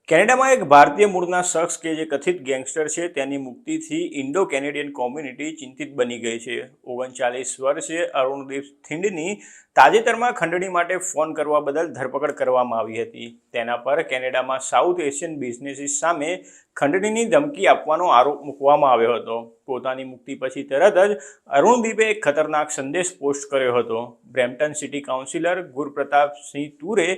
કેનેડામાં એક ભારતીય મૂળના શખ્સ કે જે કથિત ગેંગસ્ટર છે તેની મુક્તિથી ઇન્ડો કેનેડિયન કોમ્યુનિટી ચિંતિત બની ગઈ છે। 39 વર્ષીય અરુણદીપ થિંડની તાજેતરમાં ખંડણી માટે ફોન કરવા બદલ ધરપકડ કરવામાં આવી હતી। તેના પર કેનેડામાં સાઉથ એશિયન બિઝનેસીસ સામે ખંડણીની ધમકી આપવાનો આરોપ મૂકવામાં આવ્યો હતો। પોતાની મુક્તિ પછી તરત જ અરુણદીપે એક ખતરનાક સંદેશ પોસ્ટ કર્યો હતો। બ્રેમ્પટન સિટી કાઉન્સિલર ગુરપ્રતાપસિંહ તૂરે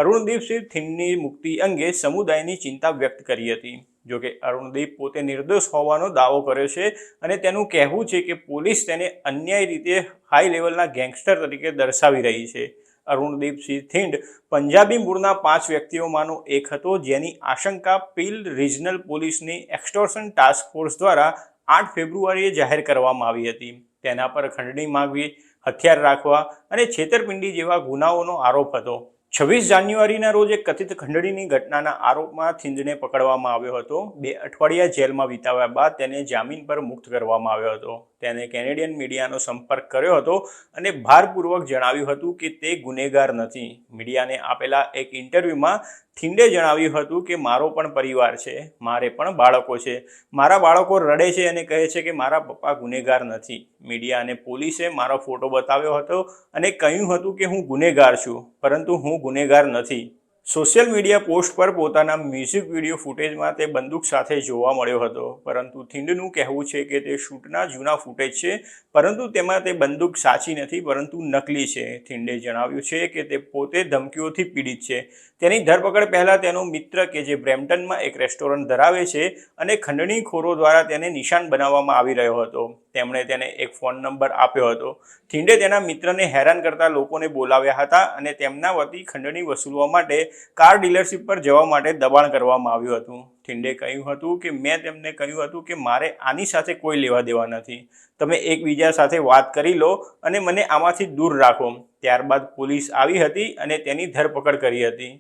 અરુણદીપસિંહ થિંડની મુક્તિ અંગે સમુદાયની ચિંતા વ્યક્ત કરી હતી। જોકે અરુણદીપ પોતે નિર્દોષ હોવાનો દાવો કર્યો છે અને તેનું કહેવું છે કે પોલીસ તેને અન્યાયી રીતે હાઈ લેવલના ગેંગસ્ટર તરીકે દર્શાવી રહી છે। અરુણદીપસિંહ થિંડ પંજાબી મૂળના 5 વ્યક્તિઓમાંનો એક હતો, જેની આશંકા પીલ રિજનલ પોલીસની એક્સટોર્શન ટાસ્ક ફોર્સ દ્વારા 8 ફેબ્રુઆરીએ જાહેર કરવામાં આવી હતી। તેના પર ખંડણી માંગવી, હથિયાર રાખવા અને છેતરપિંડી જેવા ગુનાઓનો આરોપ હતો। 26 જાન્યુઆરીના રોજ એક કથિત ખંડણીની ઘટનાના આરોપમાં થિંડને પકડવામાં આવ્યો હતો। 2 અઠવાડિયા જેલમાં વિતાવ્યા બાદ તેને જામીન પર મુક્ત કરવામાં આવ્યો હતો। તેને કેનેડિયન મીડિયાનો સંપર્ક કર્યો હતો અને ભારપૂર્વક જણાવ્યું હતું કે તે ગુનેગાર નથી। મીડિયાને આપેલા એક ઇન્ટરવ્યૂમાં થિંડે જણાવ્યું હતું કે મારો પણ પરિવાર છે, મારે પણ બાળકો છે, મારા બાળકો રડે છે અને કહે છે કે મારા પપ્પા ગુનેગાર નથી। મીડિયા અને પોલીસે મારો ફોટો બતાવ્યો હતો અને કહ્યું હતું કે હું ગુનેગાર છું, પરંતુ હું ગુનેગાર નથી। સોશિયલ મીડિયા પોસ્ટ પર પોતાના મ્યુઝિક વિડીયો ફૂટેજમાં તે બંદૂક સાથે જોવા મળ્યો હતો, પરંતુ થિંડનું કહેવું છે કે તે શૂટના જૂના ફૂટેજ છે, પરંતુ તેમાં તે બંદૂક સાચી નથી પરંતુ નકલી છે। થિંડે જણાવ્યું છે કે તે પોતે ધમકીઓથી પીડિત છે। તેની ધરપકડ પહેલાં તેનો મિત્ર કે જે બ્રેમ્પટનમાં એક રેસ્ટોરન્ટ ધરાવે છે અને ખંડણીખોરો દ્વારા તેને નિશાન બનાવવામાં આવી રહ્યો હતો, તેમણે તેને એક ફોન નંબર આપ્યો હતો। થિંડે તેના મિત્રને હેરાન કરતા લોકોને બોલાવ્યા હતા અને તેમના વતી ખંડણી વસૂલવા માટે કાર ડીલરશીપ પર જવા માટે દબાણ કરવામાં આવ્યું હતું। થિંડે કહ્યું હતું કે મેં તેમને કહ્યું હતું કે મારે આની સાથે કોઈ લેવા દેવા નથી, તમે એકબીજા સાથે વાત કરી લો અને મને આમાંથી દૂર રાખો। ત્યારબાદ પોલીસ આવી હતી અને તેની ધરપકડ કરી હતી।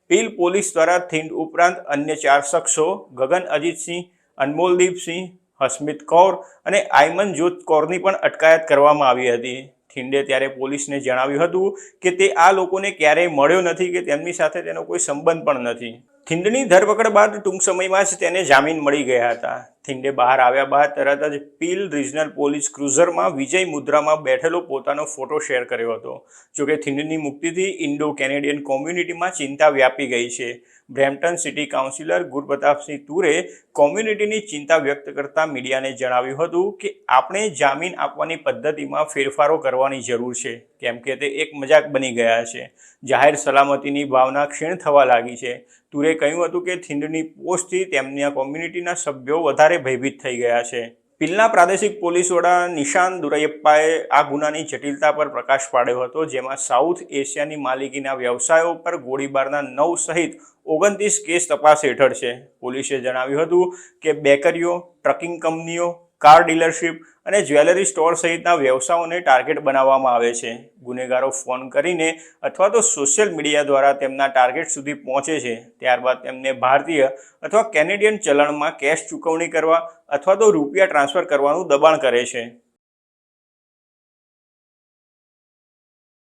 પીલ પોલીસ દ્વારા થિંડ ઉપરાંત અન્ય 4 શખ્સો ગગન અજીતસિંહ, અનમોલદીપસિંહ, હસમિત કૌર અને આયમનજોત કૌરની પણ અટકાયત કરવામાં આવી હતી। થિંડે ત્યારે પોલીસને જણાવ્યું હતું કે તે આ લોકોને ક્યારેય મળ્યો નથી કે તેમની સાથે તેનો કોઈ સંબંધ પણ નથી। થિંડની ધરપકડ બાદ ટૂંક સમયમાં જ તેને જામીન મળી ગયા હતા। થિંડે બહાર આવ્યા બાદ તરત જ પીલ રિજનલ પોલીસ ક્રુઝરમાં વિજય મુદ્રામાં બેઠેલો પોતાનો ફોટો શેર કર્યો હતો। જોકે થિંડની મુક્તિથી ઇન્ડો કેનેડિયન કોમ્યુનિટીમાં ચિંતા વ્યાપી ગઈ છે। બ્રેમ્પટન સિટી કાઉન્સિલર ગુરપ્રતાપસિંહ તૂરે કોમ્યુનિટીની ચિંતા વ્યક્ત કરતા મીડિયાને જણાવ્યું હતું કે આપણે જામીન આપવાની પદ્ધતિમાં ફેરફારો કરવાની જરૂર છે, કેમ કે તે એક મજાક બની ગયા છે। જાહેર સલામતીની ભાવના ક્ષીણ થવા લાગી છે। તૂરે કહ્યું હતું કે થિંડની પોસ્ટથી તેમના કોમ્યુનિટીના સભ્યો વધારે ભયભીત થઈ ગયા છે। પીલના પ્રાદેશિક પોલીસ વડા નિશાન દુરૈયપ્પાએ આ ગુનાની જટિલતા પર પ્રકાશ પાડ્યો હતો, જેમાં સાઉથ એશિયાની માલિકીના વ્યવસાયો પર ગોળીબારના 9 સહિત 29 કેસ તપાસ હેઠળ છે। પોલીસે જણાવ્યું હતું કે બેકરીઓ, ટ્રકિંગ કંપનીઓ, કાર ડીલરશીપ અને જ્વેલરી સ્ટોર સહિતના વ્યવસાયોને ટાર્ગેટ બનાવવામાં આવે છે। ગુનેગારો ફોન કરીને અથવા તો સોશિયલ મીડિયા દ્વારા તેમના ટાર્ગેટ સુધી પહોંચે છે, ત્યારબાદ તેમને ભારતીય અથવા કેનેડિયન ચલણમાં કેશ ચૂકવણી કરવા અથવા તો રૂપિયા ટ્રાન્સફર કરવાનું દબાણ કરે છે।